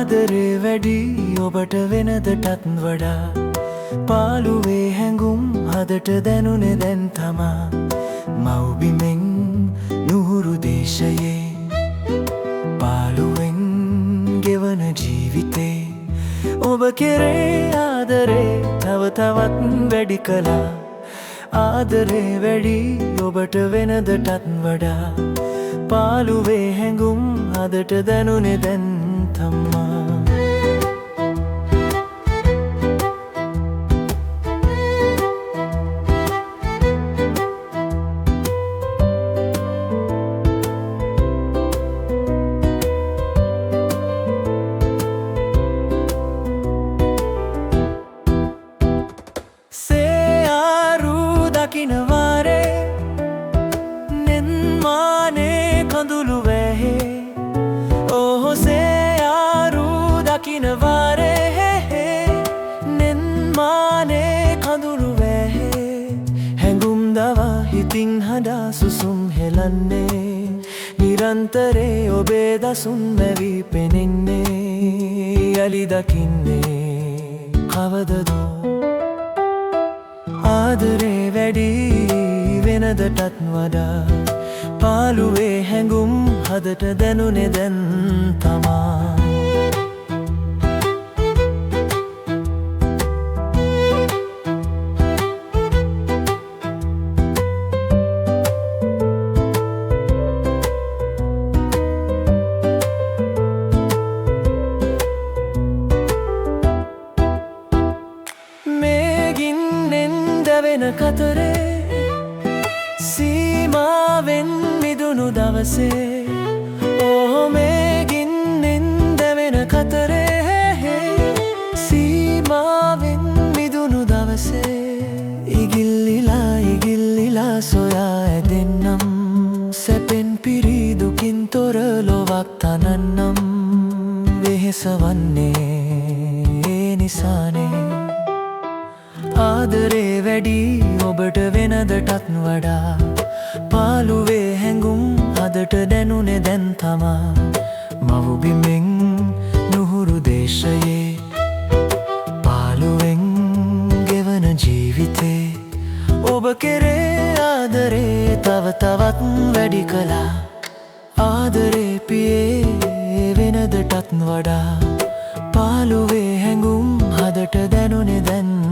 ආදරේ වැඩි ඔබට වෙනදටත් වඩා පාළුවේ හැඟුම් හදට දැනුනේ දැන් තමා මව්බිමෙන් නුහුරු දේශයේ පාළුවෙන් ගෙවන ජීවිතේ ඔබ කෙරේ ආදරේ තව තවත් වැඩි කළා ආදරේ වැඩි ඔබට වෙනදටත් වඩා පාළුවේ හැඟුම් හදට දැනුනේ දැන් තමා දකිනවාරේ නෙන්මානේ කඳුළු වැහේ ඔහොසේ ආරු දකිනවාරේ නෙන්මානේ කඳුළු වැහේ හැඟුම් දවා හිතින් හඬා සුසුම් හෙලන්නේ නිරන්තරේ ඔබේ දසුන් මැවි පෙනෙන්නේ යලි දකින්නේ කවදදෝ ආදරේ වැඩි වෙනදටත් වඩා පාළුවේ හැඟුම් හදට දැනුනේ දැන් තමා වෙන කතරේ සීමාවෙන් මිදුණු දවසේ ඔහො මේ ගින්නෙන් දැවෙන කතරේ සීමාවෙන් මිදුණු දවසේ ඉගිල්ලිලා සොයා ඇදෙන්නම් සැපෙන් පිරි දුකින් තොර ලොවක් තනන්නම් වෙහෙස වන්නේ ඒ නිසානේ ආදරේ වැඩි ඔබට වෙනදටත් වඩා පාළුවේ හැඟුම් හදට දැනුනේ දැන් තමා මව්බිමෙන් නුහුරු දේශයේ පාළුවෙන් ගෙවන ජීවිතේ ඔබ කෙරේ ආදරේ තව තවත් වැඩි කළා ආදරේ පියේ වෙනදටත් වඩා පාළුවේ හැඟුම් හදට දැනුනේ දැන්